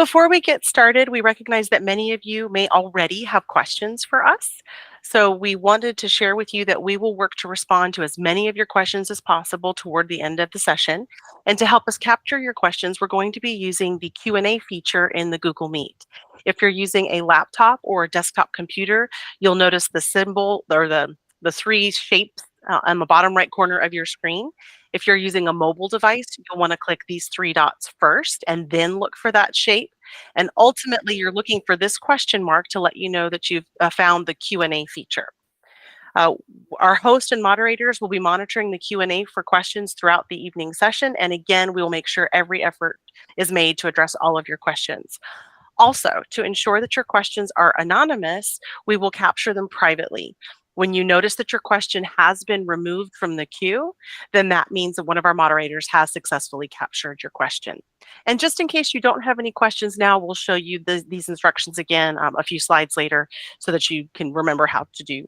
Before we get started, we recognize that many of you may already have questions for us. So we wanted to share with you that we will work to respond to as many of your questions as possible toward the end of the session. And to help us capture your questions, we're going to be using the Q&A feature in the Google Meet. If you're using a laptop or a desktop computer, you'll notice the symbol or the three shapes on the bottom right corner of your screen. If you're using a mobile device, you'll want to click these three dots first and then look for that shape. And ultimately, you're looking for this question mark to let you know that you've found the Q&A feature. Uh, our host and moderators will be monitoring the Q&A for questions throughout the evening session. And again, we will make sure every effort is made to address all of your questions. Also, to ensure that your questions are anonymous, we will capture them privately. When you notice that your question has been removed from the queue, then that means that one of our moderators has successfully captured your question. And just in case you don't have any questions now, we'll show you these instructions again a few slides later so that you can remember how to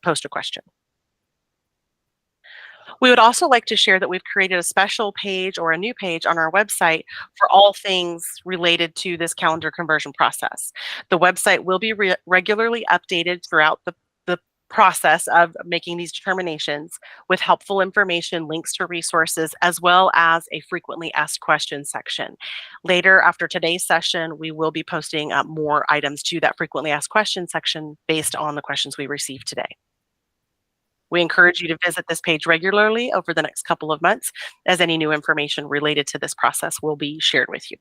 post a question. We would also like to share that we've created a special page or a new page on our website for all things related to this calendar conversion process. The website will be regularly updated throughout the process of making these determinations with helpful information, links to resources, as well as a frequently asked questions section. Later, after today's session, we will be posting more items to that frequently asked questions section based on the questions we received today. We encourage you to visit this page regularly over the next couple of months, as any new information related to this process will be shared with you.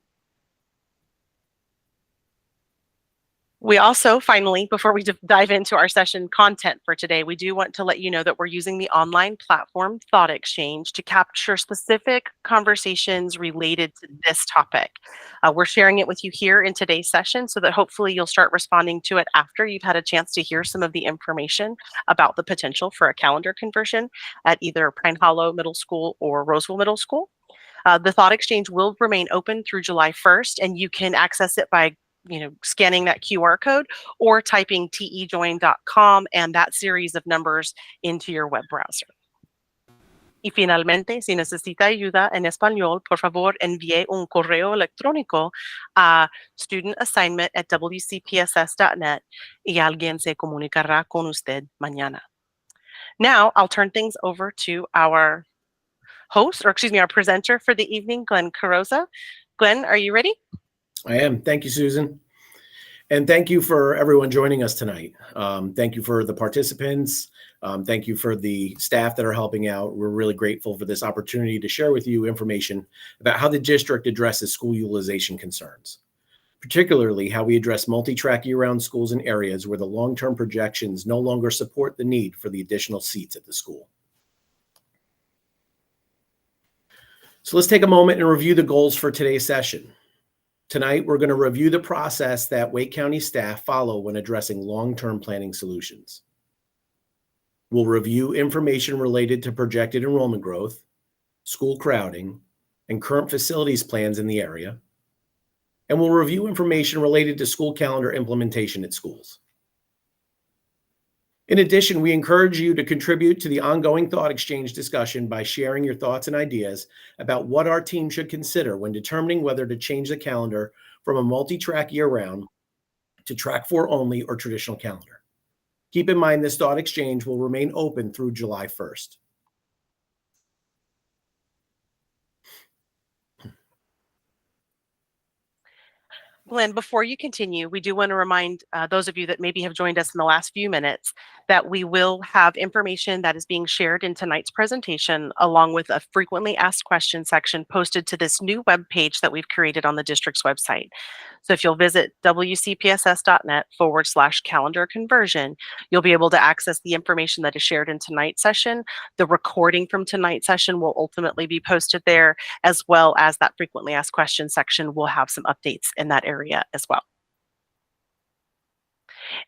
We also, finally, before we dive into our session content for today, we do want to let you know that we're using the online platform Thought Exchange to capture specific conversations related to this topic. We're sharing it with you here in today's session so that hopefully you'll start responding to it after you've had a chance to hear some of the information about the potential for a calendar conversion at either Pine Hollow Middle School or Rolesville Middle School. The Thought Exchange will remain open through July 1st, and you can access it by scanning that QR code or typing tejoin.com and that series of numbers into your web browser. Y finalmente, si necesita ayuda en español, por favor envíe un correo electrónico a studentassignment@wcpss.net y alguien se comunicará con usted mañana. Now, I'll turn things over to our our presenter for the evening, Glenn Carrozza. Glenn, are you ready? I am. Thank you, Susan. And thank you for everyone joining us tonight. Thank you for the participants. Thank you for the staff that are helping out. We're really grateful for this opportunity to share with you information about how the district addresses school utilization concerns, particularly how we address multi-track year-round schools in areas where the long-term projections no longer support the need for the additional seats at the school. So let's take a moment and review the goals for today's session. Tonight, we're going to review the process that Wake County staff follow when addressing long-term planning solutions. We'll review information related to projected enrollment growth, school crowding, and current facilities plans in the area. And we'll review information related to school calendar implementation at schools. In addition, we encourage you to contribute to the ongoing Thought Exchange discussion by sharing your thoughts and ideas about what our team should consider when determining whether to change the calendar from a multi-track year-round to track 4 only or traditional calendar. Keep in mind this Thought Exchange will remain open through July 1st. Glenn, before you continue, we do want to remind those of you that maybe have joined us in the last few minutes that we will have information that is being shared in tonight's presentation, along with a frequently asked questions section posted to this new web page that we've created on the district's website. So if you'll visit wcpss.net/calendar conversion, you'll be able to access the information that is shared in tonight's session. The recording from tonight's session will ultimately be posted there, as well as that frequently asked questions section will have some updates in that area as well.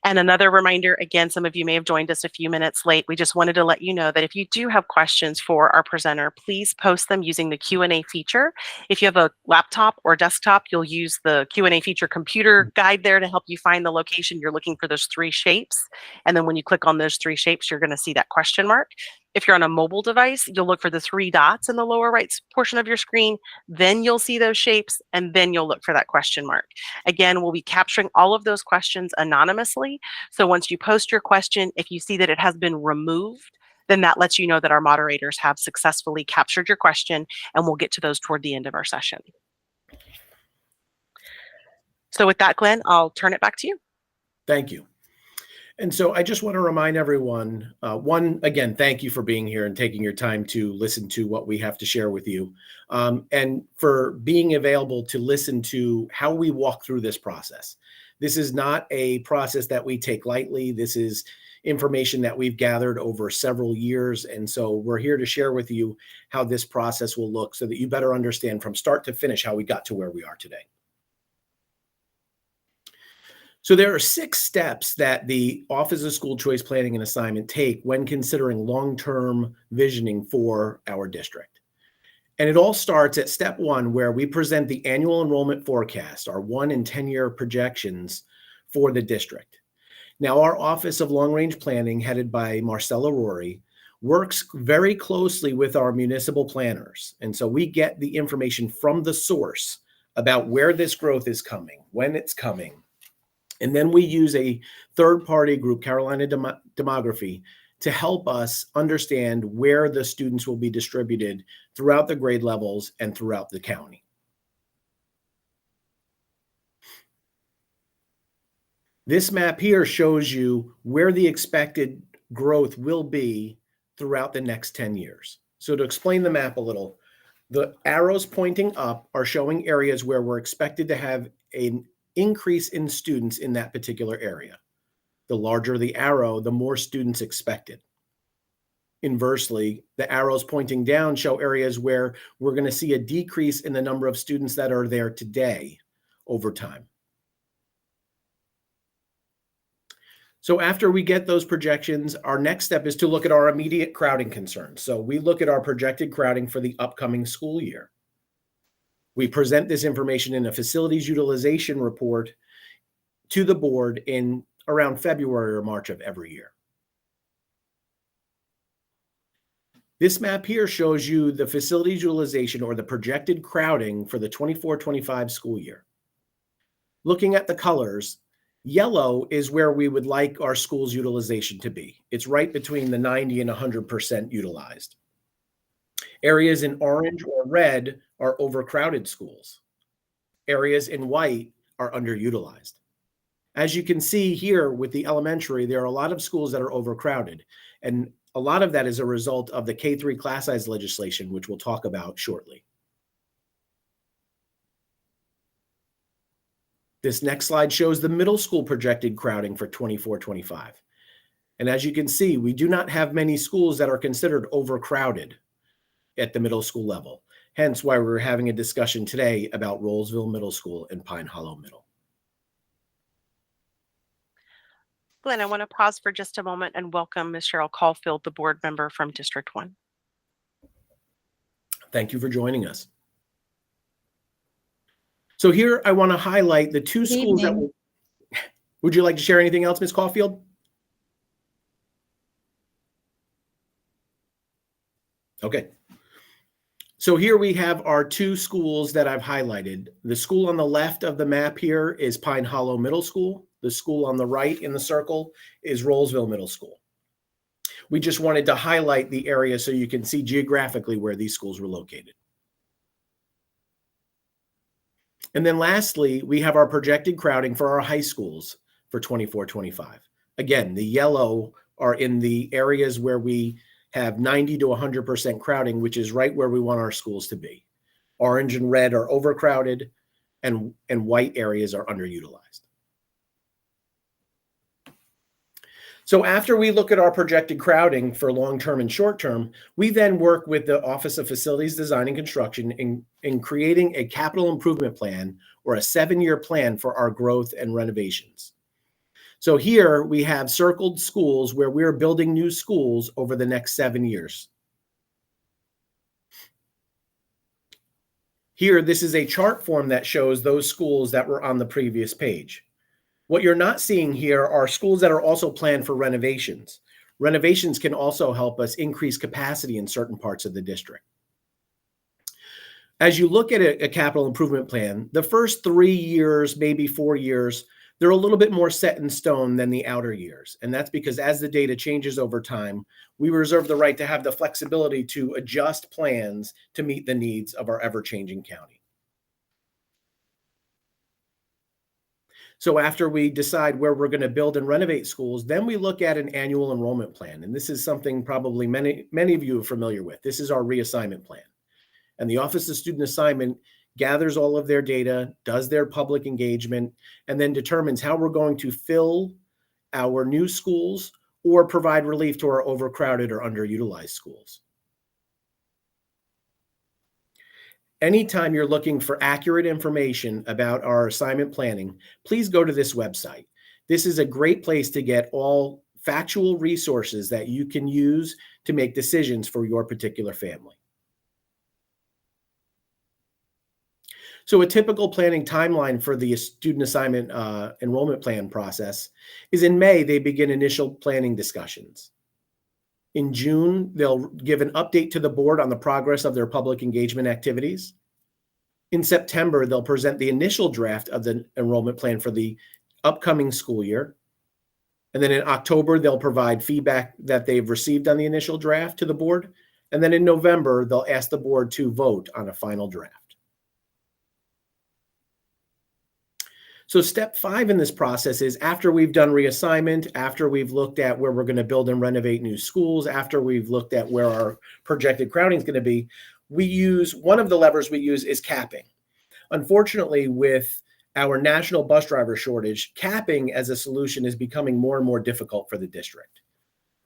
And another reminder, again, some of you may have joined us a few minutes late. We just wanted to let you know that if you do have questions for our presenter, please post them using the Q&A feature. If you have a laptop or desktop, you'll use the Q&A feature computer guide there to help you find the location. You're looking for those 3 shapes. And then when you click on those 3 shapes, you're going to see that question mark. If you're on a mobile device, you'll look for the three dots in the lower right portion of your screen. Then you'll see those shapes, and then you'll look for that question mark. Again, we'll be capturing all of those questions anonymously. So once you post your question, if you see that it has been removed, then that lets you know that our moderators have successfully captured your question, and we'll get to those toward the end of our session. So with that, Glenn, I'll turn it back to you. Thank you. And so I just want to remind everyone, again, thank you for being here and taking your time to listen to what we have to share with you, and for being available to listen to how we walk through this process. This is not a process that we take lightly. This is information that we've gathered over several years. And so we're here to share with you how this process will look so that you better understand from start to finish how we got to where we are today. So there are 6 steps that the Office of School Choice Planning and Assignment take when considering long-term visioning for our district. And it all starts at step 1, where we present the annual enrollment forecast, our 1 and 10-year projections for the district. Now, our Office of Long-Range Planning, headed by Marcella Rory, works very closely with our municipal planners. And so we get the information from the source about where this growth is coming, when it's coming. And then we use a third-party group, Carolina Demography, to help us understand where the students will be distributed throughout the grade levels and throughout the county. This map here shows you where the expected growth will be throughout the next 10 years. So to explain the map a little, the arrows pointing up are showing areas where we're expected to have an increase in students in that particular area. The larger the arrow, the more students expected. Inversely, the arrows pointing down show areas where we're going to see a decrease in the number of students that are there today over time. So after we get those projections, our next step is to look at our immediate crowding concerns. So we look at our projected crowding for the upcoming school year. We present this information in a facilities utilization report to the board in around February or March of every year. This map here shows you the facilities utilization or the projected crowding for the 24-25 school year. Looking at the colors, yellow is where we would like our school's utilization to be. It's right between the 90 and 100% utilized. Areas in orange or red are overcrowded schools. Areas in white are underutilized. As you can see here with the elementary, there are a lot of schools that are overcrowded. And a lot of that is a result of the K-3 class size legislation, which we'll talk about shortly. This next slide shows the middle school projected crowding for 24-25. And as you can see, we do not have many schools that are considered overcrowded at the middle school level. Hence why we're having a discussion today about Rolesville Middle School and Pine Hollow Middle. Glenn, I want to pause for just a moment and welcome Ms. Cheryl Caulfield, the board member from District 1. Thank you for joining us. So here I want to highlight the 2 schools that would you like to share anything else, Ms. Caulfield? Okay. So here we have our 2 schools that I've highlighted. The school on the left of the map here is Pine Hollow Middle School. The school on the right in the circle is Rolesville Middle School. We just wanted to highlight the area so you can see geographically where these schools were located. And then lastly, we have our projected crowding for our high schools for 24-25. Again, the yellow are in the areas where we have 90 to 100% crowding, which is right where we want our schools to be. Orange and red are overcrowded, and white areas are underutilized. So after we look at our projected crowding for long-term and short-term, we then work with the Office of Facilities Design and Construction in creating a capital improvement plan or a 7-year plan for our growth and renovations. So here we have circled schools where we're building new schools over the next 7 years. Here, this is a chart form that shows those schools that were on the previous page. What you're not seeing here are schools that are also planned for renovations. Renovations can also help us increase capacity in certain parts of the district. As you look at a capital improvement plan, the first 3 years, maybe 4 years, they're a little bit more set in stone than the outer years. And that's because as the data changes over time, we reserve the right to have the flexibility to adjust plans to meet the needs of our ever-changing county. So after we decide where we're going to build and renovate schools, then we look at an annual enrollment plan. And this is something probably many of you are familiar with. This is our reassignment plan. And the Office of Student Assignment gathers all of their data, does their public engagement, and then determines how we're going to fill our new schools or provide relief to our overcrowded or underutilized schools. Anytime you're looking for accurate information about our assignment planning, please go to this website. This is a great place to get all factual resources that you can use to make decisions for your particular family. So a typical planning timeline for the student assignment enrollment plan process is in May, they begin initial planning discussions. In June, they'll give an update to the board on the progress of their public engagement activities. In September, they'll present the initial draft of the enrollment plan for the upcoming school year. And then in October, they'll provide feedback that they've received on the initial draft to the board. And then in November, they'll ask the board to vote on a final draft. So step 5 in this process is after we've done reassignment, after we've looked at where we're going to build and renovate new schools, after we've looked at where our projected crowding is going to be, one of the levers we use is capping. Unfortunately, with our national bus driver shortage, capping as a solution is becoming more and more difficult for the district.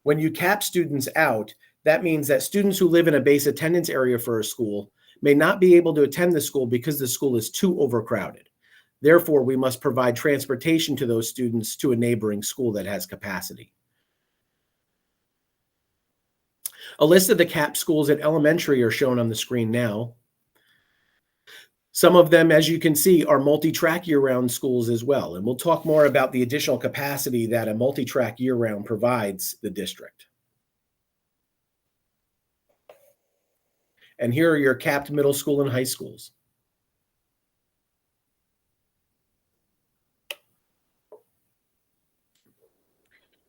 When you cap students out, that means that students who live in a base attendance area for a school may not be able to attend the school because the school is too overcrowded. Therefore, we must provide transportation to those students to a neighboring school that has capacity. A list of the capped schools at elementary are shown on the screen now. Some of them, as you can see, are multi-track year-round schools as well. And we'll talk more about the additional capacity that a multi-track year-round provides the district. And here are your capped middle school and high schools.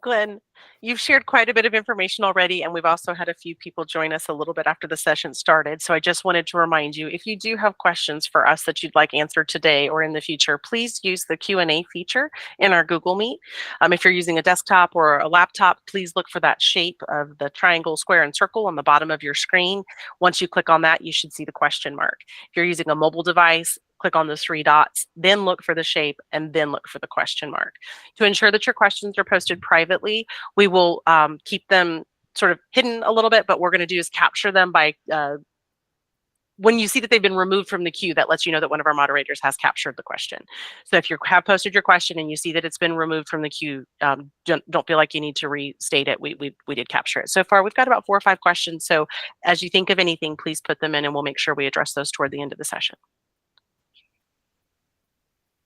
Glenn, you've shared quite a bit of information already, and we've also had a few people join us a little bit after the session started. So I just wanted to remind you, if you do have questions for us that you'd like answered today or in the future, please use the Q&A feature in our Google Meet. If you're using a desktop or a laptop, please look for that shape of the triangle, square, and circle on the bottom of your screen. Once you click on that, you should see the question mark. If you're using a mobile device, click on those 3 dots, then look for the shape, and then look for the question mark. To ensure that your questions are posted privately, we will keep them sort of hidden a little bit, but what we're going to do is capture them by when you see that they've been removed from the queue, that lets you know that one of our moderators has captured the question. So if you have posted your question and you see that it's been removed from the queue, don't feel like you need to restate it. We did capture it. So far, we've got about 4 or 5 questions. So as you think of anything, please put them in and we'll make sure we address those toward the end of the session.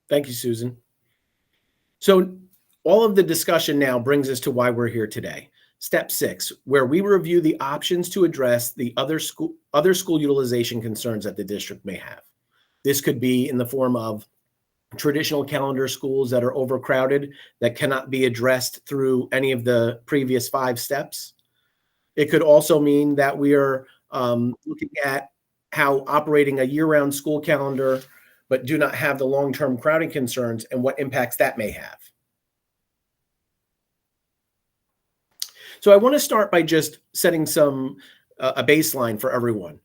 Thank you, Susan. So all of the discussion now brings us to why we're here today. Step 6, where we review the options to address the other school utilization concerns that the district may have. This could be in the form of traditional calendar schools that are overcrowded that cannot be addressed through any of the previous 5 steps. It could also mean that we are looking at how operating a year-round school calendar but do not have the long-term crowding concerns and what impacts that may have. So I want to start by just setting a baseline for everyone.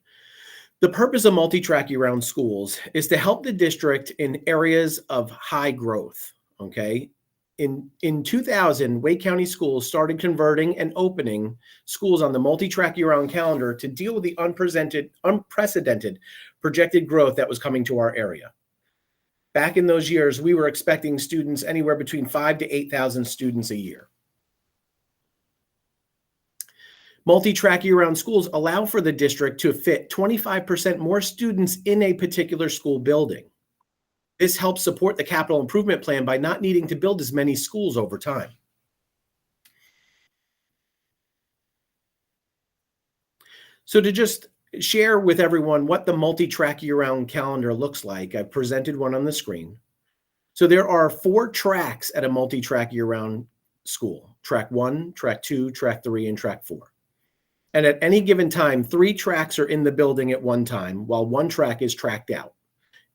The purpose of multi-track year-round schools is to help the district in areas of high growth, okay? In 2000, Wake County Schools started converting and opening schools on the multi-track year-round calendar to deal with the unprecedented projected growth that was coming to our area. Back in those years, we were expecting students anywhere between 5,000 to 8,000 students a year. Multi-track year-round schools allow for the district to fit 25% more students in a particular school building. This helps support the capital improvement plan by not needing to build as many schools over time. So to just share with everyone what the multi-track year-round calendar looks like, I've presented one on the screen. So there are 4 tracks at a multi-track year-round school: track 1, track 2, track 3, and track 4. And at any given time, 3 tracks are in the building at one time, while 1 track is tracked out.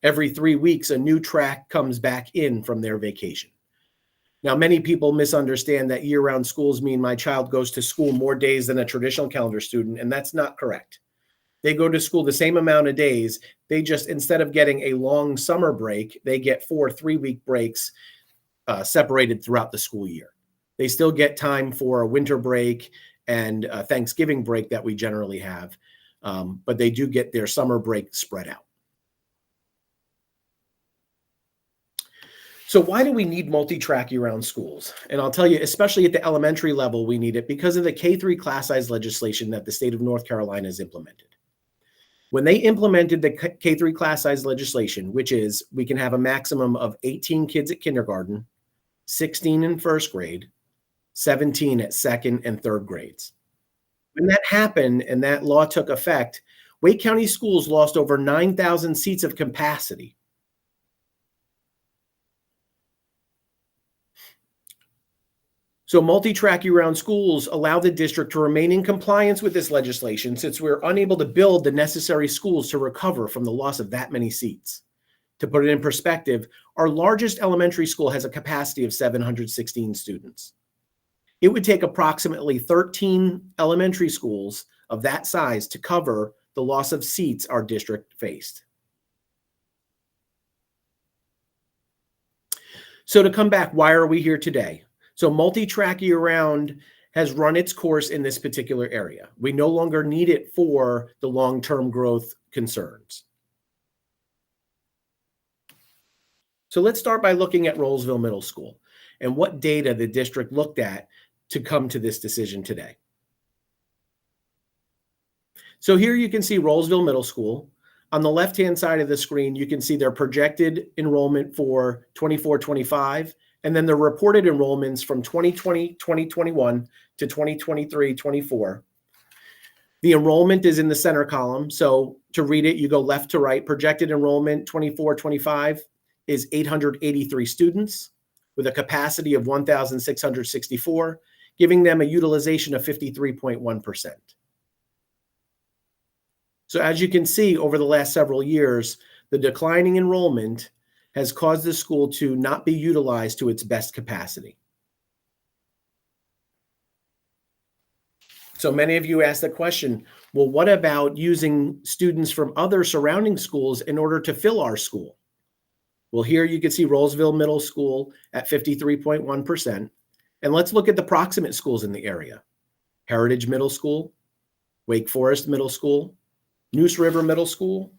Every 3 weeks, a new track comes back in from their vacation. Now, many people misunderstand that year-round schools mean my child goes to school more days than a traditional calendar student, and that's not correct. They go to school the same amount of days. They just, instead of getting a long summer break, they get 4 3-week breaks separated throughout the school year. They still get time for a winter break and a Thanksgiving break that we generally have, but they do get their summer break spread out. So why do we need multi-track year-round schools? And I'll tell you, especially at the elementary level, we need it because of the K-3 class size legislation that the state of North Carolina has implemented. When they implemented the K-3 class size legislation, which is we can have a maximum of 18 kids at kindergarten, 16 in first grade, 17 at second and third grades. When that happened and that law took effect, Wake County schools lost over 9,000 seats of capacity. So multi-track year-round schools allow the district to remain in compliance with this legislation since we're unable to build the necessary schools to recover from the loss of that many seats. To put it in perspective, our largest elementary school has a capacity of 716 students. It would take approximately 13 elementary schools of that size to cover the loss of seats our district faced. So to come back, why are we here today? So multi-track year-round has run its course in this particular area. We no longer need it for the long-term growth concerns. So let's start by looking at Rolesville Middle School and what data the district looked at to come to this decision today. So here you can see Rolesville Middle School. On the left-hand side of the screen, you can see their projected enrollment for 24-25, and then the reported enrollments from 2020-2021 to 2023-24. The enrollment is in the center column. So to read it, you go left to right. Projected enrollment 24-25 is 883 students with a capacity of 1,664, giving them a utilization of 53.1%. So as you can see, over the last several years, the declining enrollment has caused the school to not be utilized to its best capacity. So many of you asked the question, well, what about using students from other surrounding schools in order to fill our school? Well, here you can see Rolesville Middle School at 53.1%. And let's look at the proximate schools in the area. Heritage Middle School, Wake Forest Middle School, Neuse River Middle School,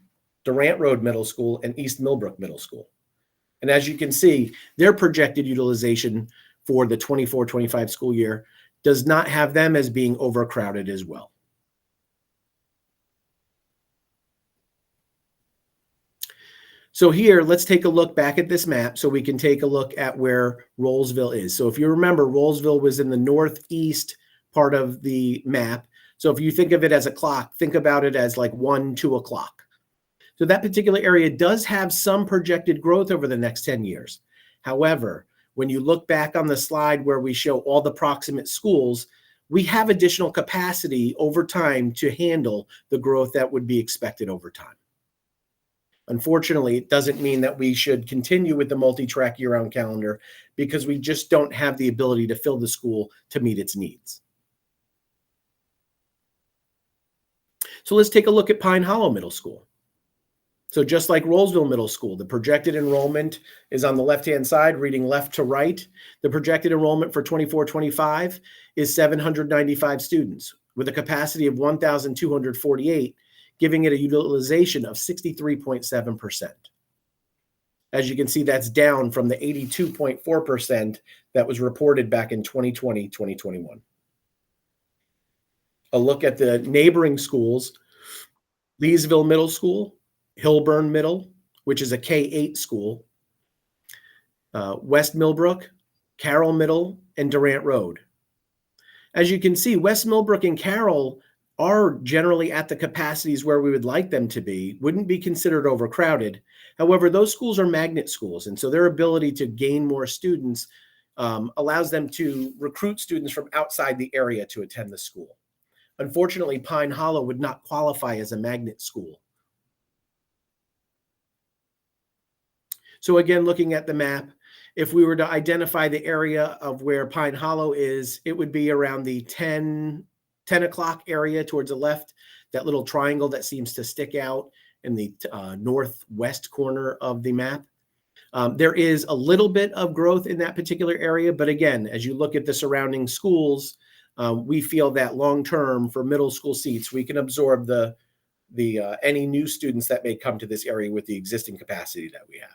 Durant Road Middle School, and East Millbrook Middle School. And as you can see, their projected utilization for the 24-25 school year does not have them as being overcrowded as well. So here, let's take a look back at this map so we can take a look at where Rolesville is. So if you remember, Rolesville was in the northeast part of the map. So if you think of it as a clock, think about it as like 1, 2 o'clock. So that particular area does have some projected growth over the next 10 years. However, when you look back on the slide where we show all the proximate schools, we have additional capacity over time to handle the growth that would be expected over time. Unfortunately, it doesn't mean that we should continue with the multi-track year-round calendar because we just don't have the ability to fill the school to meet its needs. So let's take a look at Pine Hollow Middle School. So just like Rolesville Middle School, the projected enrollment is on the left-hand side, reading left to right. The projected enrollment for 24-25 is 795 students with a capacity of 1,248, giving it a utilization of 63.7%. As you can see, that's down from the 82.4% that was reported back in 2020-2021. A look at the neighboring schools: Leesville Middle School, Hillburn Middle, which is a K-8 school, West Millbrook, Carroll Middle, and Durant Road. As you can see, West Millbrook and Carroll are generally at the capacities where we would like them to be, wouldn't be considered overcrowded. However, those schools are magnet schools, and so their ability to gain more students allows them to recruit students from outside the area to attend the school. Unfortunately, Pine Hollow would not qualify as a magnet school. So again, looking at the map, if we were to identify the area of where Pine Hollow is, it would be around the 10 o'clock area towards the left, that little triangle that seems to stick out in the northwest corner of the map. There is a little bit of growth in that particular area, but again, as you look at the surrounding schools, we feel that long-term for middle school seats, we can absorb any new students that may come to this area with the existing capacity that we have.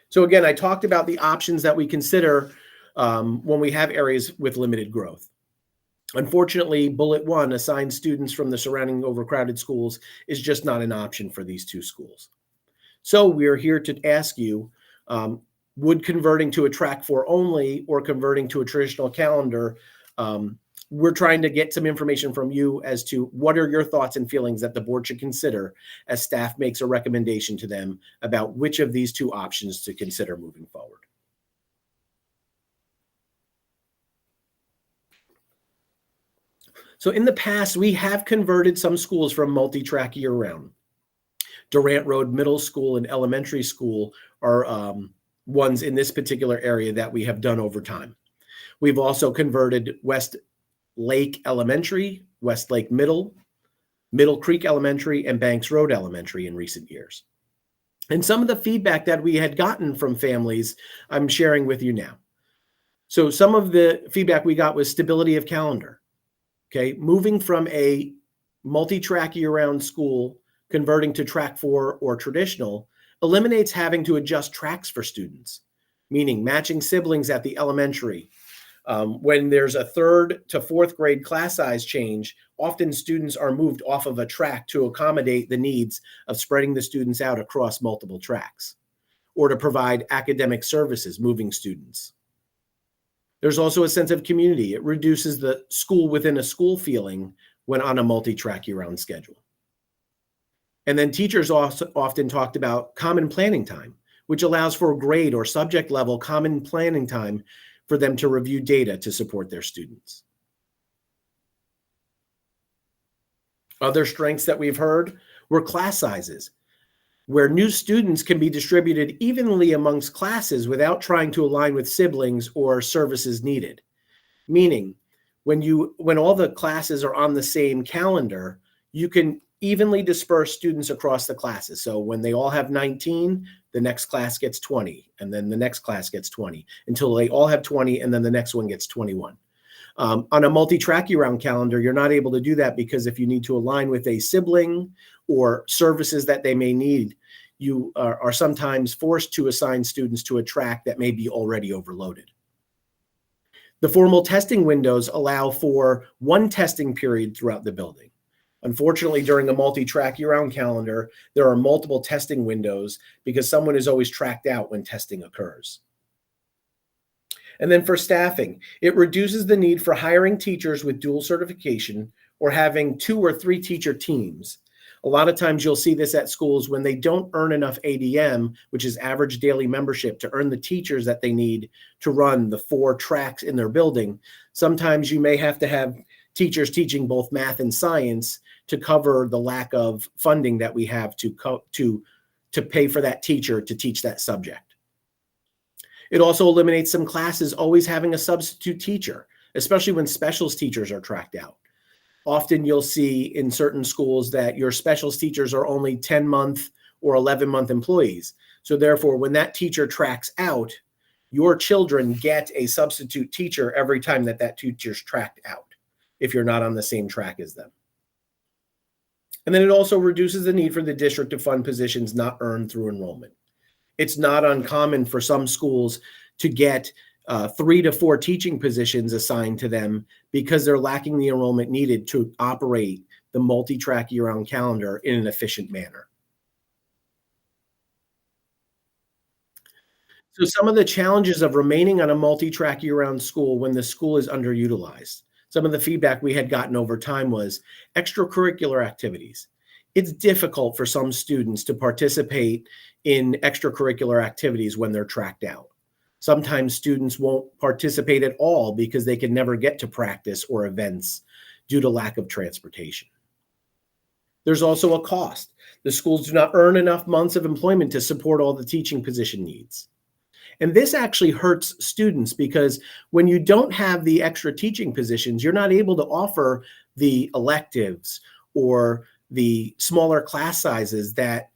So again, I talked about the options that we consider when we have areas with limited growth. Unfortunately, bullet one, assign students from the surrounding overcrowded schools, is just not an option for these two schools. So we're here to ask you, would converting to a track 4 only or converting to a traditional calendar, we're trying to get some information from you as to what are your thoughts and feelings that the board should consider as staff makes a recommendation to them about which of these two options to consider moving forward. So in the past, we have converted some schools from multi-track year-round. Durant Road Middle School and Elementary School are ones in this particular area that we have done over time. We've also converted West Lake Elementary, West Lake Middle, Middle Creek Elementary, and Banks Road Elementary in recent years. And some of the feedback that we had gotten from families, I'm sharing with you now. So some of the feedback we got was stability of calendar. Okay, moving from a multi-track year-round school, converting to track 4 or traditional, eliminates having to adjust tracks for students, meaning matching siblings at the elementary. When there's a 3rd to 4th grade class size change, often students are moved off of a track to accommodate the needs of spreading the students out across multiple tracks, or to provide academic services, moving students. There's also a sense of community. It reduces the school within a school feeling when on a multi-track year-round schedule. And then teachers also often talked about common planning time, which allows for grade or subject level common planning time for them to review data to support their students. Other strengths that we've heard were class sizes, where new students can be distributed evenly amongst classes without trying to align with siblings or services needed. Meaning, when all the classes are on the same calendar, you can evenly disperse students across the classes. So when they all have 19, the next class gets 20, and then the next class gets 20, until they all have 20, and then the next one gets 21. On a multi-track year-round calendar, you're not able to do that because if you need to align with a sibling or services that they may need, you are sometimes forced to assign students to a track that may be already overloaded. The formal testing windows allow for one testing period throughout the building. Unfortunately, during a multi-track year-round calendar, there are multiple testing windows because someone is always tracked out when testing occurs. And then for staffing, it reduces the need for hiring teachers with dual certification or having 2 or 3 teacher teams. A lot of times you'll see this at schools when they don't earn enough ADM, which is average daily membership, to earn the teachers that they need to run the 4 tracks in their building. Sometimes you may have to have teachers teaching both math and science to cover the lack of funding that we have to pay for that teacher to teach that subject. It also eliminates some classes always having a substitute teacher, especially when specials teachers are tracked out. Often you'll see in certain schools that your specials teachers are only 10-month or 11-month employees. So therefore, when that teacher tracks out, your children get a substitute teacher every time that teacher's tracked out, if you're not on the same track as them. And then it also reduces the need for the district to fund positions not earned through enrollment. It's not uncommon for some schools to get 3 to 4 teaching positions assigned to them because they're lacking the enrollment needed to operate the multi-track year-round calendar in an efficient manner. So some of the challenges of remaining on a multi-track year-round school when the school is underutilized. Some of the feedback we had gotten over time was extracurricular activities. It's difficult for some students to participate in extracurricular activities when they're tracked out. Sometimes students won't participate at all because they can never get to practice or events due to lack of transportation. There's also a cost. The schools do not earn enough months of employment to support all the teaching position needs. And this actually hurts students because when you don't have the extra teaching positions, you're not able to offer the electives or the smaller class sizes that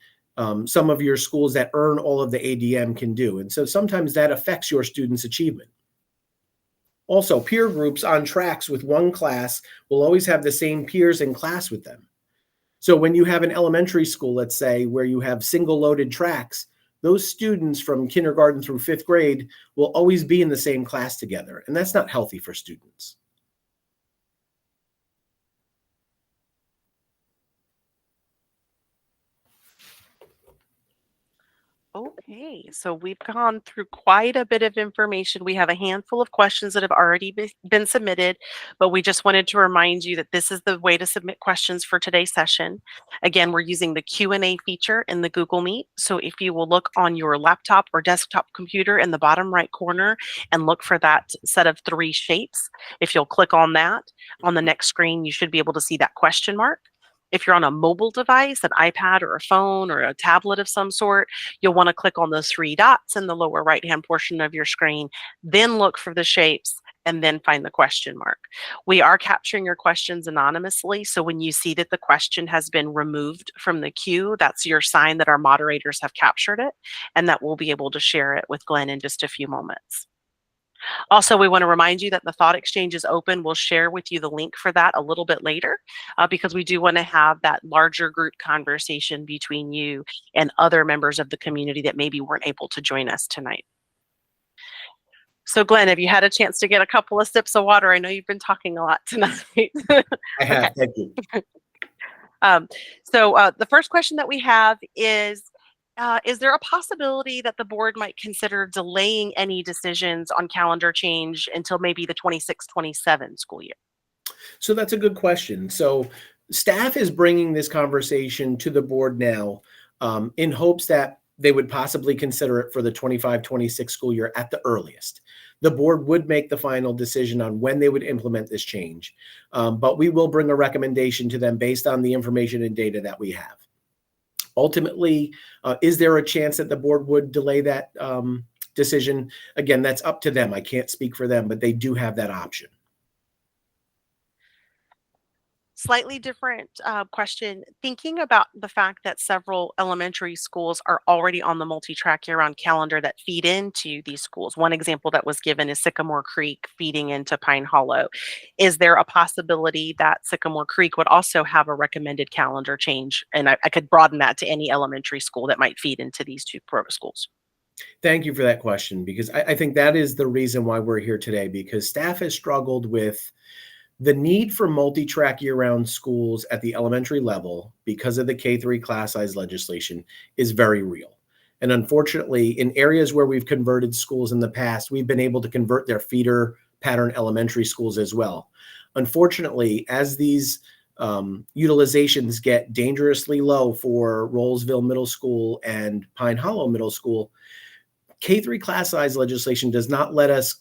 some of your schools that earn all of the ADM can do. And so sometimes that affects your students' achievement. Also, peer groups on tracks with one class will always have the same peers in class with them. So when you have an elementary school, let's say, where you have single loaded tracks, those students from kindergarten through fifth grade will always be in the same class together. And that's not healthy for students. Okay, so we've gone through quite a bit of information. We have a handful of questions that have already been submitted, but we just wanted to remind you that this is the way to submit questions for today's session. Again, we're using the Q&A feature in the Google Meet. So if you will look on your laptop or desktop computer in the bottom right corner and look for that set of 3 shapes, if you'll click on that, on the next screen, you should be able to see that question mark. If you're on a mobile device, an iPad or a phone or a tablet of some sort, you'll want to click on those 3 dots in the lower right-hand portion of your screen, then look for the shapes and then find the question mark. We are capturing your questions anonymously, so when you see that the question has been removed from the queue, that's your sign that our moderators have captured it and that we'll be able to share it with Glenn in just a few moments. Also, we want to remind you that the Thought Exchange is open. We'll share with you the link for that a little bit later because we do want to have that larger group conversation between you and other members of the community that maybe weren't able to join us tonight. So Glenn, have you had a chance to get a couple of sips of water? I know you've been talking a lot tonight. I have, thank you. The first question that we have is there a possibility that the board might consider delaying any decisions on calendar change until maybe the 26-27 school year? So that's a good question. So staff is bringing this conversation to the board now in hopes that they would possibly consider it for the 25-26 school year at the earliest. The board would make the final decision on when they would implement this change, but we will bring a recommendation to them based on the information and data that we have. Ultimately, is there a chance that the board would delay that decision? Again, that's up to them. I can't speak for them, but they do have that option. Slightly different question. Thinking about the fact that several elementary schools are already on the multi-track year-round calendar that feed into these schools. One example that was given is Sycamore Creek feeding into Pine Hollow. Is there a possibility that Sycamore Creek would also have a recommended calendar change? And I could broaden that to any elementary school that might feed into these 2 schools. Thank you for that question, because I think that is the reason why we're here today, because staff has struggled with the need for multi-track year-round schools at the elementary level because of the K-3 class size legislation is very real. And unfortunately, in areas where we've converted schools in the past, we've been able to convert their feeder pattern elementary schools as well. Unfortunately, as these utilizations get dangerously low for Rolesville Middle School and Pine Hollow Middle School, K-3 class size legislation does not let us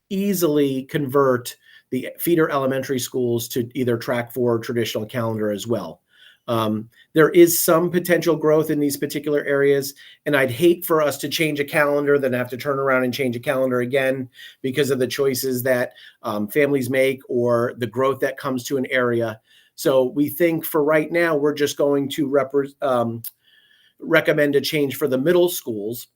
easily convert the feeder elementary schools to either track 4 or traditional calendar as well. There is some potential growth in these particular areas, and I'd hate for us to change a calendar, then have to turn around and change a calendar again because of the choices that families make or the growth that comes to an area. So we think for right now, we're just going to recommend a change for the middle schools.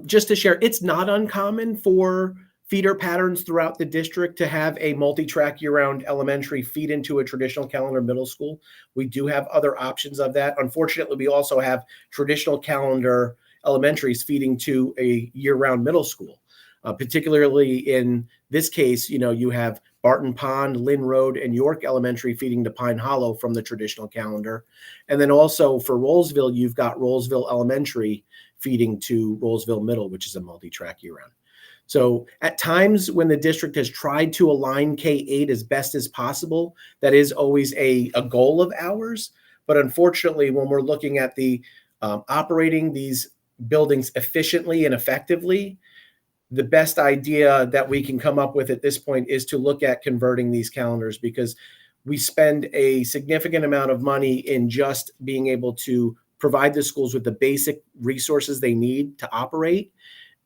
Just to share, it's not uncommon for feeder patterns throughout the district to have a multi-track year-round elementary feed into a traditional calendar middle school. We do have other options of that. Unfortunately, we also have traditional calendar elementaries feeding to a year-round middle school. Particularly in this case, you have Barton Pond, Lynn Road, and York Elementary feeding to Pine Hollow from the traditional calendar. And then also for Rolesville, you've got Rolesville Elementary feeding to Rolesville Middle, which is a multi-track year-round. So at times when the district has tried to align K-8 as best as possible, that is always a goal of ours. But unfortunately, when we're looking at the operating these buildings efficiently and effectively, the best idea that we can come up with at this point is to look at converting these calendars, because we spend a significant amount of money in just being able to provide the schools with the basic resources they need to operate.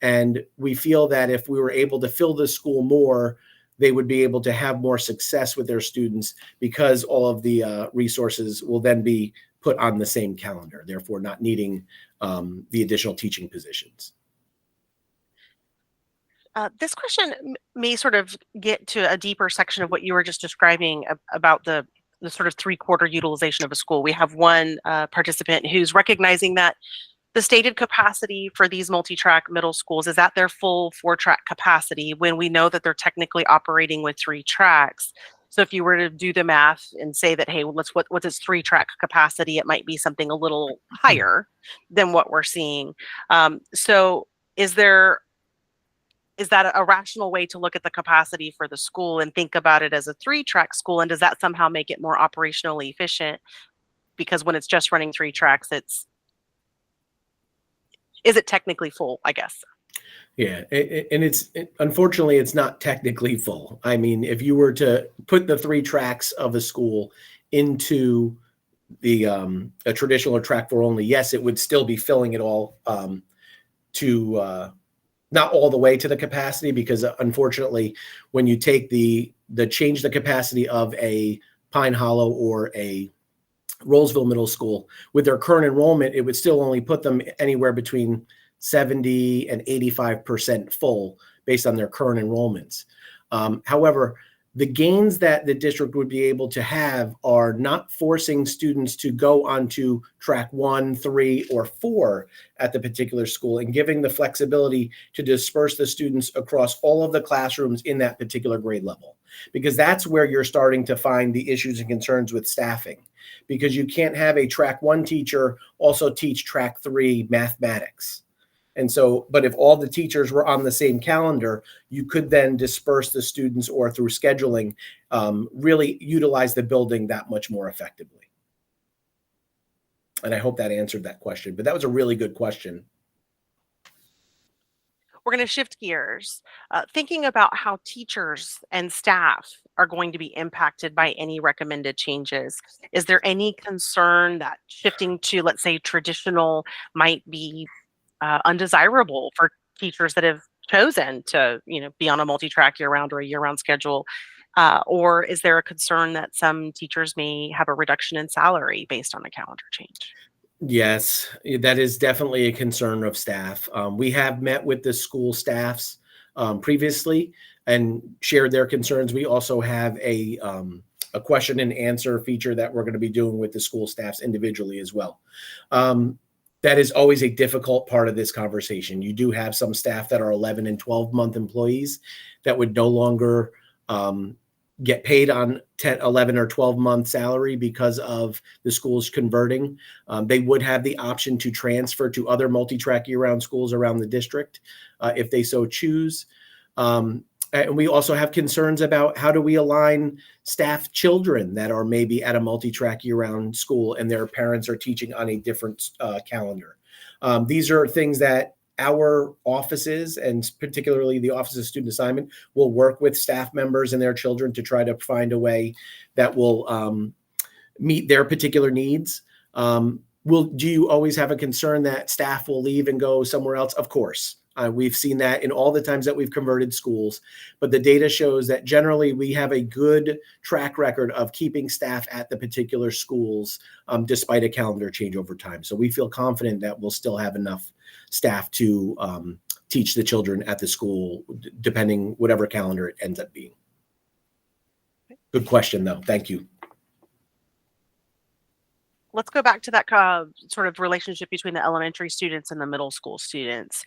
And we feel that if we were able to fill the school more, they would be able to have more success with their students, because all of the resources will then be put on the same calendar, therefore not needing the additional teaching positions. This question may sort of get to a deeper section of what you were just describing about the sort of three-quarter utilization of a school. We have one participant who's recognizing that the stated capacity for these multi-track middle schools is at their full 4-track capacity when we know that they're technically operating with 3 tracks. So if you were to do the math and say that, hey, what's its 3-track capacity, it might be something a little higher than what we're seeing. So is that a rational way to look at the capacity for the school and think about it as a 3-track school? And does that somehow make it more operationally efficient? Because when it's just running 3 tracks, is it technically full, I guess? Yeah, and unfortunately, it's not technically full. I mean, if you were to put the 3 tracks of a school into the a traditional or track 4 only, yes, it would still be filling it all to not all the way to the capacity, because unfortunately, when you take the change the capacity of a Pine Hollow or a Rolesville Middle School with their current enrollment, it would still only put them anywhere between 70 and 85% full based on their current enrollments. However, the gains that the district would be able to have are not forcing students to go onto track 1, 3, or 4 at the particular school, and giving the flexibility to disperse the students across all of the classrooms in that particular grade level. Because that's where you're starting to find the issues and concerns with staffing, because you can't have a track 1 teacher also teach track 3 mathematics. And so, but if all the teachers were on the same calendar, you could then disperse the students, or through scheduling, really utilize the building that much more effectively. And I hope that answered that question, but that was a really good question. We're going to shift gears, thinking about how teachers and staff are going to be impacted by any recommended changes. Is there any concern that shifting to, let's say, traditional might be undesirable for teachers that have chosen to, be on a multi-track year-round or a year-round schedule? Or is there a concern that some teachers may have a reduction in salary based on a calendar change? Yes, that is definitely a concern of staff. We have met with the school staffs previously and shared their concerns. We also have a question and answer feature that we're going to be doing with the school staffs individually as well. That is always a difficult part of this conversation. You do have some staff that are 11 and 12-month employees that would no longer get paid on 10, 11 or 12-month salary because of the schools converting. They would have the option to transfer to other multi-track year-round schools around the district if they so choose. And we also have concerns about how do we align staff children that are maybe at a multi-track year-round school and their parents are teaching on a different calendar. These are things that our offices, and particularly the Office of Student Assignment, will work with staff members and their children to try to find a way that will meet their particular needs. Do you always have a concern that staff will leave and go somewhere else? Of course. We've seen that in all the times that we've converted schools, but the data shows that generally we have a good track record of keeping staff at the particular schools despite a calendar change over time. So we feel confident that we'll still have enough staff to teach the children at the school, depending whatever calendar it ends up being. Good question, though. Thank you. Let's go back to that sort of relationship between the elementary students and the middle school students.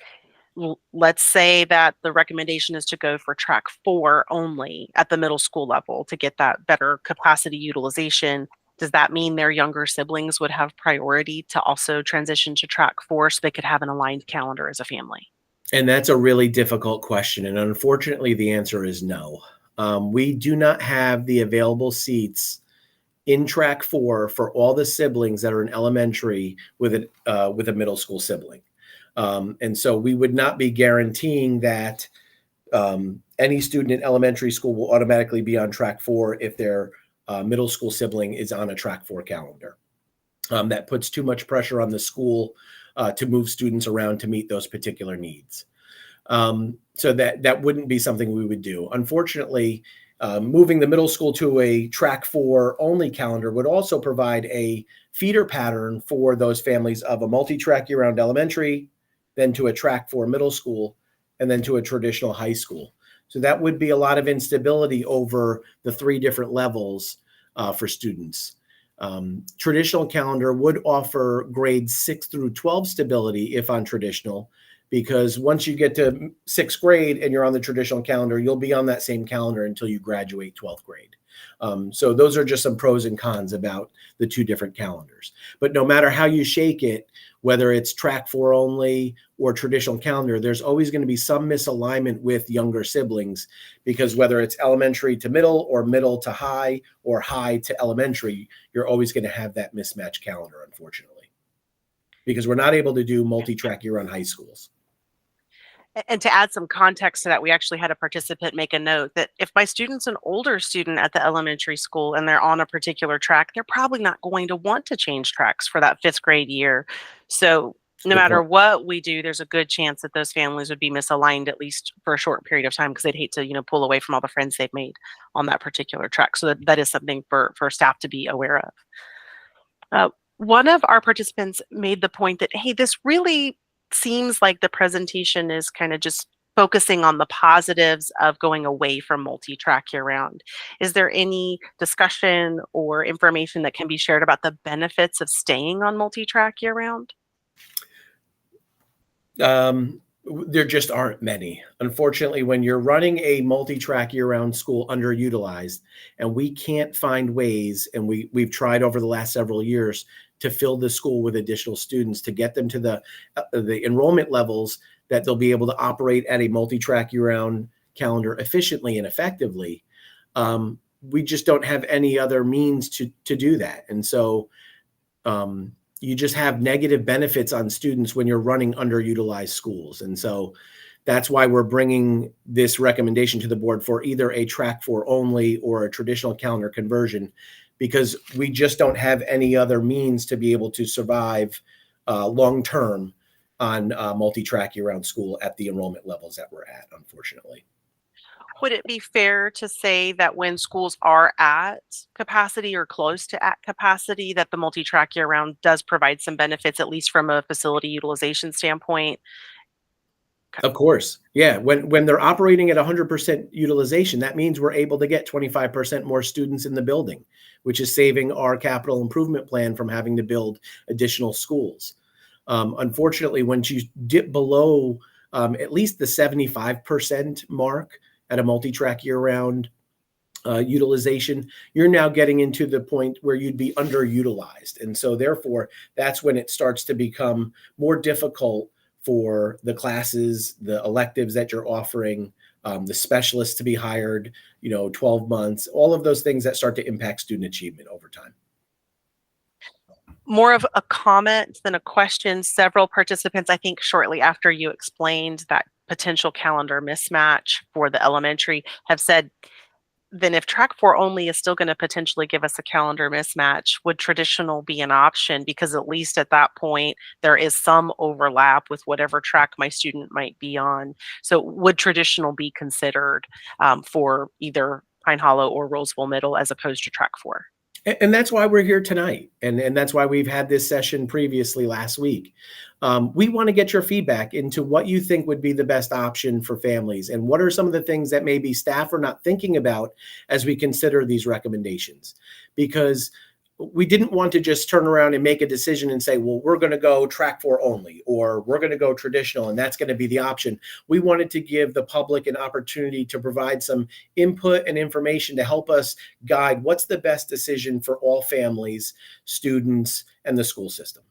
Let's say that the recommendation is to go for track 4 only at the middle school level to get that better capacity utilization. Does that mean their younger siblings would have priority to also transition to track 4 so they could have an aligned calendar as a family? And that's a really difficult question. And unfortunately, the answer is no. We do not have the available seats in track four for all the siblings that are in elementary with a middle school sibling. And so we would not be guaranteeing that any student in elementary school will automatically be on track four if their middle school sibling is on a track four calendar. That puts too much pressure on the school to move students around to meet those particular needs. So that wouldn't be something we would do. Unfortunately, moving the middle school to a track four only calendar would also provide a feeder pattern for those families of a multi-track year-round elementary, then to a track four middle school, and then to a traditional high school. So that would be a lot of instability over the three different levels for students. Traditional calendar would offer grades 6 through 12 stability if on traditional, because once you get to sixth grade and you're on the traditional calendar, you'll be on that same calendar until you graduate 12th grade. So those are just some pros and cons about the two different calendars. But no matter how you shake it, whether it's track four only or traditional calendar, there's always going to be some misalignment with younger siblings, because whether it's elementary to middle or middle to high or high to elementary, you're always going to have that mismatched calendar, unfortunately, because we're not able to do multi-track year-round high schools. And to add some context to that, we actually had a participant make a note that if my student's an older student at the elementary school and they're on a particular track, they're probably not going to want to change tracks for that fifth grade year. So no Good matter point. what we do, there's a good chance that those families would be misaligned at least for a short period of time, because they'd hate to, pull away from all the friends they've made on that particular track. So that is something for staff to be aware of. One of our participants made the point that, hey, this really seems like the presentation is kind of just focusing on the positives of going away from multi-track year round. Is there any discussion or information that can be shared about the benefits of staying on multi-track year round? There just aren't many. Unfortunately, when you're running a multi-track year-round school underutilized, and we can't find ways, and we've tried over the last several years to fill the school with additional students to get them to the enrollment levels that they'll be able to operate at a multi-track year-round calendar efficiently and effectively. We just don't have any other means to do that, and so you just have negative benefits on students when you're running underutilized schools. And so that's why we're bringing this recommendation to the board for either a track four only or a traditional calendar conversion, because we just don't have any other means to be able to survive long-term on multi-track year-round school at the enrollment levels that we're at, unfortunately. Would it be fair to say that when schools are at capacity or close to at capacity, that the multi-track year round does provide some benefits, at least from a facility utilization standpoint? Of course. Yeah. When they're operating at 100% utilization, that means we're able to get 25% more students in the building, which is saving our capital improvement plan from having to build additional schools. Unfortunately, when you dip below at least the 75% mark at a multi-track year-round utilization, you're now getting into the point where you'd be underutilized. And so therefore, that's when it starts to become more difficult for the classes, the electives that you're offering, the specialists to be hired, 12 months, all of those things that start to impact student achievement over time. More of a comment than a question. Several participants, I think shortly after you explained that potential calendar mismatch for the elementary, have said, then if track four only is still going to potentially give us a calendar mismatch, would traditional be an option? Because at least at that point, there is some overlap with whatever track my student might be on. So would traditional be considered for either Pine Hollow or Rolesville Middle as opposed to track four? And that's why we're here tonight. And that's why we've had this session previously last week. We want to get your feedback into what you think would be the best option for families, and what are some of the things that maybe staff are not thinking about as we consider these recommendations. Because we didn't want to just turn around and make a decision and say, well, we're going to go track four only, or we're going to go traditional, and that's going to be the option. We wanted to give the public an opportunity to provide some input and information to help us guide what's the best decision for all families, students, and the school system.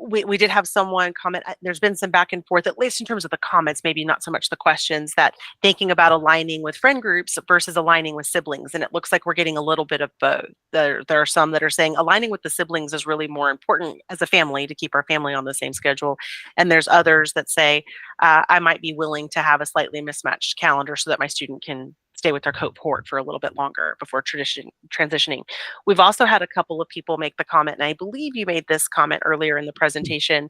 we did have someone comment. There's been some back and forth, at least in terms of the comments, maybe not so much the questions, that thinking about aligning with friend groups versus aligning with siblings. And it looks like we're getting a little bit of both. There are some that are saying aligning with the siblings is really more important as a family to keep our family on the same schedule. And there's others that say, I might be willing to have a slightly mismatched calendar so that my student can stay with their cohort for a little bit longer before transitioning. We've also had a couple of people make the comment, and I believe you made this comment earlier in the presentation,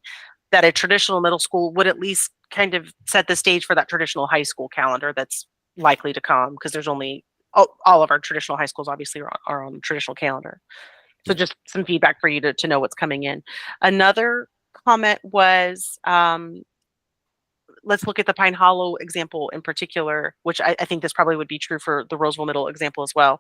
that a traditional middle school would at least kind of set the stage for that traditional high school calendar that's likely to come, because there's only all of our traditional high schools obviously are on the traditional calendar. So just some feedback for you to know what's coming in. Another comment was, let's look at the Pine Hollow example in particular, which I think this probably would be true for the Roseville Middle example as well.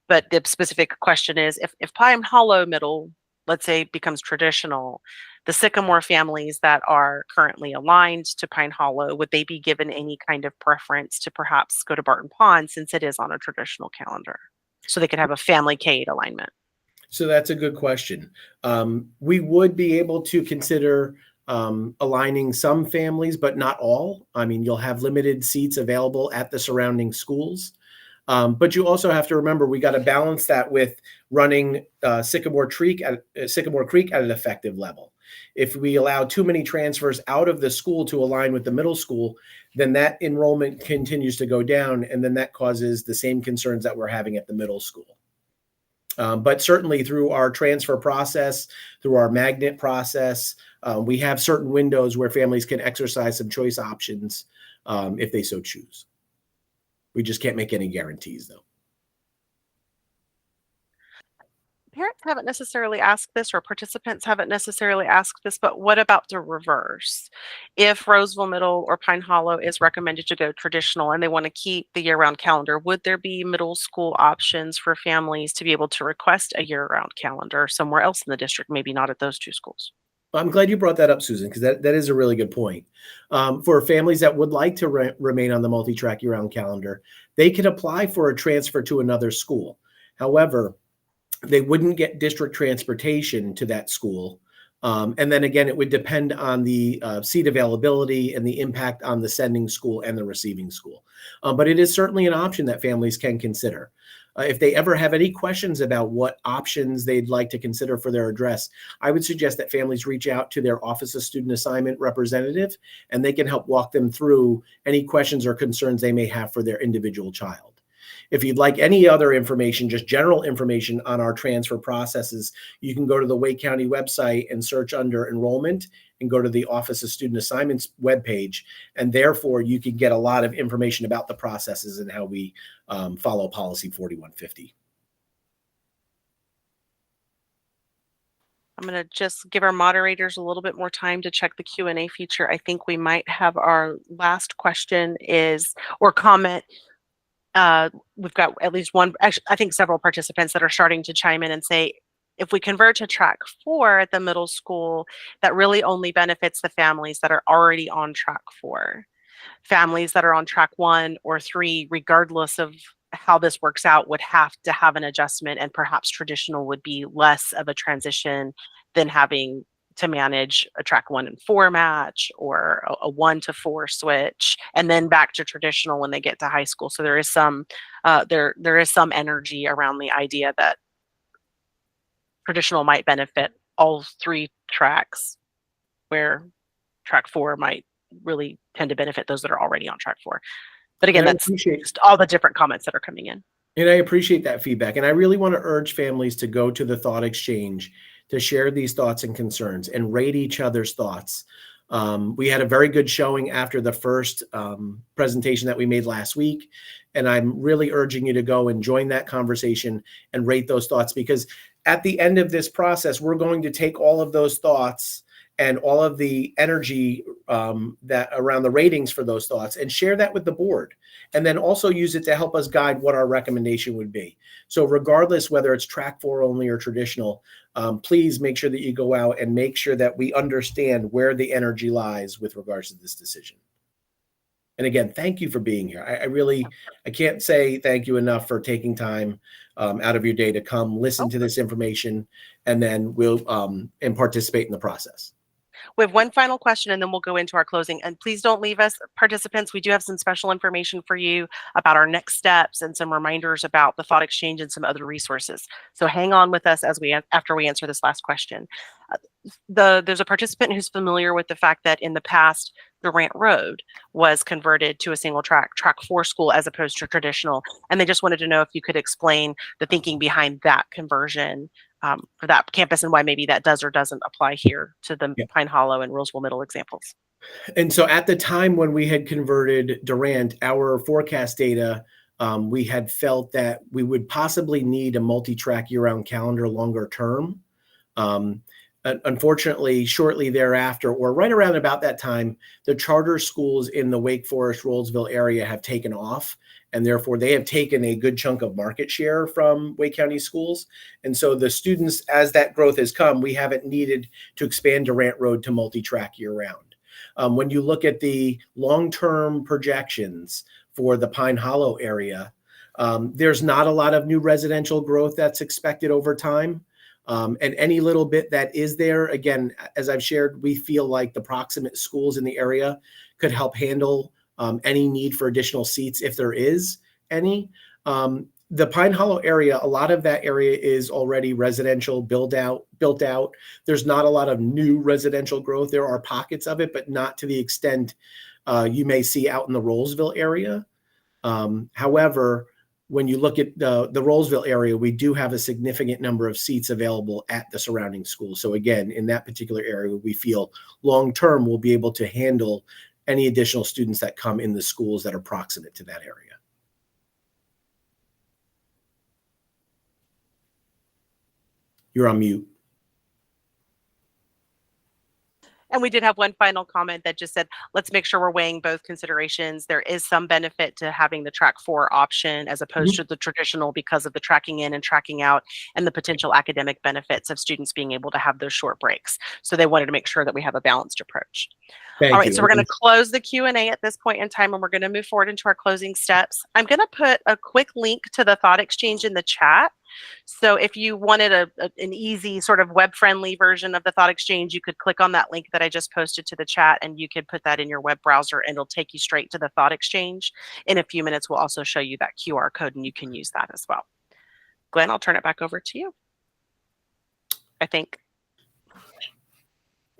But the specific question is, if Pine Hollow Middle, let's say, becomes traditional, the Sycamore families that are currently aligned to Pine Hollow, would they be given any kind of preference to perhaps go to Barton Pond since it is on a traditional calendar? So they could have a family K-8 alignment. So that's a good question. We would be able to consider aligning some families, but not all. I mean, you'll have limited seats available at the surrounding schools. But you also have to remember, we got to balance that with running Sycamore Creek at an effective level. If we allow too many transfers out of the school to align with the middle school, then that enrollment continues to go down, and then that causes the same concerns that we're having at the middle school. But certainly through our transfer process, through our magnet process, we have certain windows where families can exercise some choice options if they so choose. We just can't make any guarantees, though. Parents haven't necessarily asked this, or participants haven't necessarily asked this, but what about the reverse? If Roseville Middle or Pine Hollow is recommended to go traditional and they want to keep the year-round calendar, would there be middle school options for families to be able to request a year-round calendar somewhere else in the district, maybe not at those two schools? I'm glad you brought that up, Susan, because that is a really good point. For families that would like to remain on the multi-track year-round calendar, they could apply for a transfer to another school. However, they wouldn't get district transportation to that school. And then again, it would depend on the seat availability and the impact on the sending school and the receiving school. But it is certainly an option that families can consider. If they ever have any questions about what options they'd like to consider for their address, I would suggest that families reach out to their Office of Student Assignment representative, and they can help walk them through any questions or concerns they may have for their individual child. If you'd like any other information, just general information on our transfer processes, you can go to the Wake County website and search under enrollment and go to the Office of Student Assignments webpage. And therefore, you can get a lot of information about the processes and how we follow Policy 4150. I'm going to just give our moderators a little bit more time to check the Q&A feature. I think we might have our last question or comment. We've got at least one, actually, I think several participants that are starting to chime in and say, if we convert to track 4 at the middle school, that really only benefits the families that are already on track 4. Families that are on track 1 or 3, regardless of how this works out, would have to have an adjustment, and perhaps traditional would be less of a transition than having to manage a track 1 and 4 match, or a 1 to 4 switch, and then back to traditional when they get to high school. So there is some energy around the idea that traditional might benefit all 3 tracks, where track 4 might really tend to benefit those that are already on track 4. But again, that's just all the different comments that are coming in. And I appreciate that feedback. And I really want to urge families to go to the thought exchange to share these thoughts and concerns and rate each other's thoughts. We had a very good showing after the first presentation that we made last week. And I'm really urging you to go and join that conversation and rate those thoughts, because at the end of this process, we're going to take all of those thoughts and all of the energy that around the ratings for those thoughts and share that with the board, and then also use it to help us guide what our recommendation would be. So regardless whether it's track 4 only or traditional, please make sure that you go out and make sure that we understand where the energy lies with regards to this decision. And again, thank you for being here. I can't say thank you enough for taking time out of your day to come listen to this information, and then we'll and participate in the process. We have one final question and then we'll go into our closing. And please don't leave us, participants. We do have some special information for you about our next steps and some reminders about the thought exchange and some other resources. So hang on with us as after we answer this last question. There's a participant who's familiar with the fact that in the past, Durant Road was converted to a single track 4 school as opposed to traditional. And they just wanted to know if you could explain the thinking behind that conversion for that campus and why maybe that does or doesn't apply here to the Yeah. Pine Hollow and Rolesville Middle examples. And so at the time when we had converted Durant, our forecast data, we had felt that we would possibly need a multi-track year-round calendar longer term. Unfortunately, shortly thereafter, or right around about that time, the charter schools in the Wake Forest, Rolesville area have taken off, and therefore they have taken a good chunk of market share from Wake County schools. And so the students, as that growth has come, we haven't needed to expand Durant Road to multi-track year-round. When you look at the long-term projections for the Pine Hollow area, there's not a lot of new residential growth that's expected over time. And any little bit that is there, again, as I've shared, we feel like the proximate schools in the area could help handle any need for additional seats if there is any. The Pine Hollow area, a lot of that area is already residential built out. There's not a lot of new residential growth. There are pockets of it, but not to the extent you may see out in the Rolesville area. However, when you look at the Rolesville area, we do have a significant number of seats available at the surrounding schools. So again, in that particular area, we feel long-term we'll be able to handle any additional students that come in the schools that are proximate to that area. You're on mute. And we did have one final comment that just said, let's make sure we're weighing both considerations. There is some benefit to having the track 4 option as opposed to the traditional because of the tracking in and tracking out and the potential academic benefits of students being able to have those short breaks. So they wanted to make sure that we have a balanced approach. All right, so we're going to close the Q&A at this point in time, and we're going to move forward into our closing steps. I'm going to put a quick link to the thought exchange in the chat. So if you wanted an easy sort of web-friendly version of the thought exchange, you could click on that link that I just posted to the chat, and you could put that in your web browser, and it'll take you straight to the thought exchange. In a few minutes, we'll also show you that QR code, and you can use that as well. Glenn, I'll turn it back over to you, I think.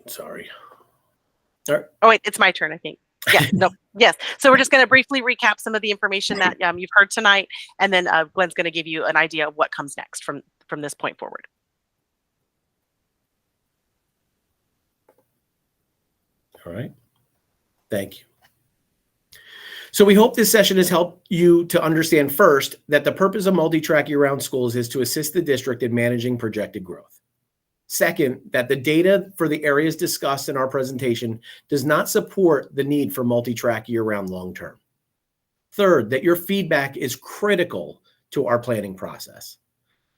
Sorry. Oh, wait, it's my turn, I think. Yeah, no, yes. So we're just going to briefly recap some of the information that you've heard tonight, and then Glenn's going to give you an idea of what comes next from this point forward. All right. Thank you. So we hope this session has helped you to understand first that the purpose of multi-track year-round schools is to assist the district in managing projected growth. Second, that the data for the areas discussed in our presentation does not support the need for multi-track year-round long-term. Third, that your feedback is critical to our planning process.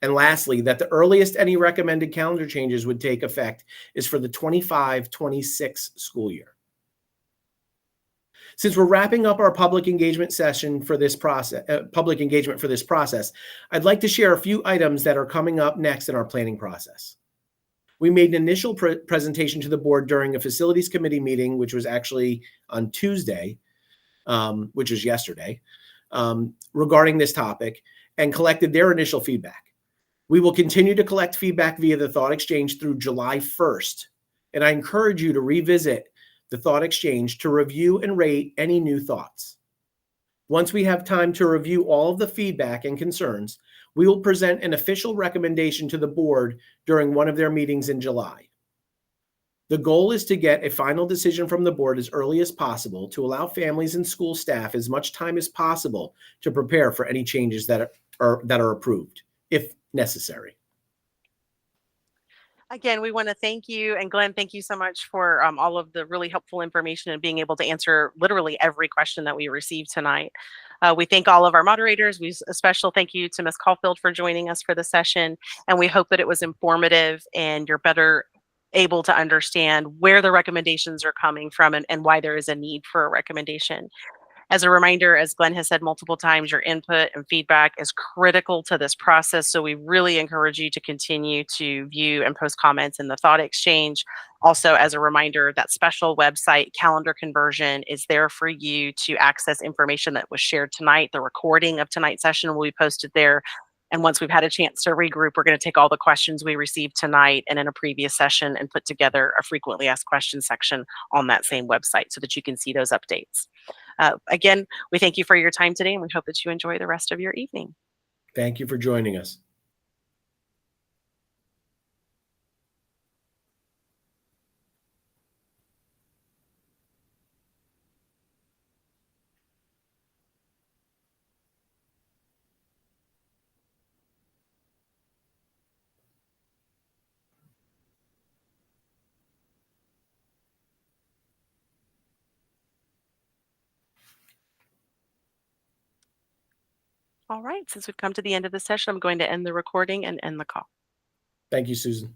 And lastly, that the earliest any recommended calendar changes would take effect is for the 25-26 school year. Since we're wrapping up our public engagement session for this process, I'd like to share a few items that are coming up next in our planning process. We made an initial presentation to the board during a facilities committee meeting, which was actually on Tuesday, which is yesterday, regarding this topic, and collected their initial feedback. We will continue to collect feedback via the Thought Exchange through July 1st, and I encourage you to revisit the Thought Exchange to review and rate any new thoughts. Once we have time to review all of the feedback and concerns, we will present an official recommendation to the board during one of their meetings in July. The goal is to get a final decision from the board as early as possible to allow families and school staff as much time as possible to prepare for any changes that are approved, if necessary. Again, we want to thank you. And Glenn, thank you so much for all of the really helpful information and being able to answer literally every question that we received tonight. We thank all of our moderators. A special thank you to Ms. Caulfield for joining us for the session. And we hope that it was informative and you're better able to understand where the recommendations are coming from and why there is a need for a recommendation. As a reminder, as Glenn has said multiple times, your input and feedback is critical to this process. So we really encourage you to continue to view and post comments in the thought exchange. Also, as a reminder, that special website calendar conversion is there for you to access information that was shared tonight. The recording of tonight's session will be posted there. And once we've had a chance to regroup, we're going to take all the questions we received tonight and in a previous session and put together a frequently asked questions section on that same website so that you can see those updates. Again, we thank you for your time today, and we hope that you enjoy the rest of your evening. Thank you for joining us. All right, since we've come to the end of the session, I'm going to end the recording and end the call. Thank you, Susan.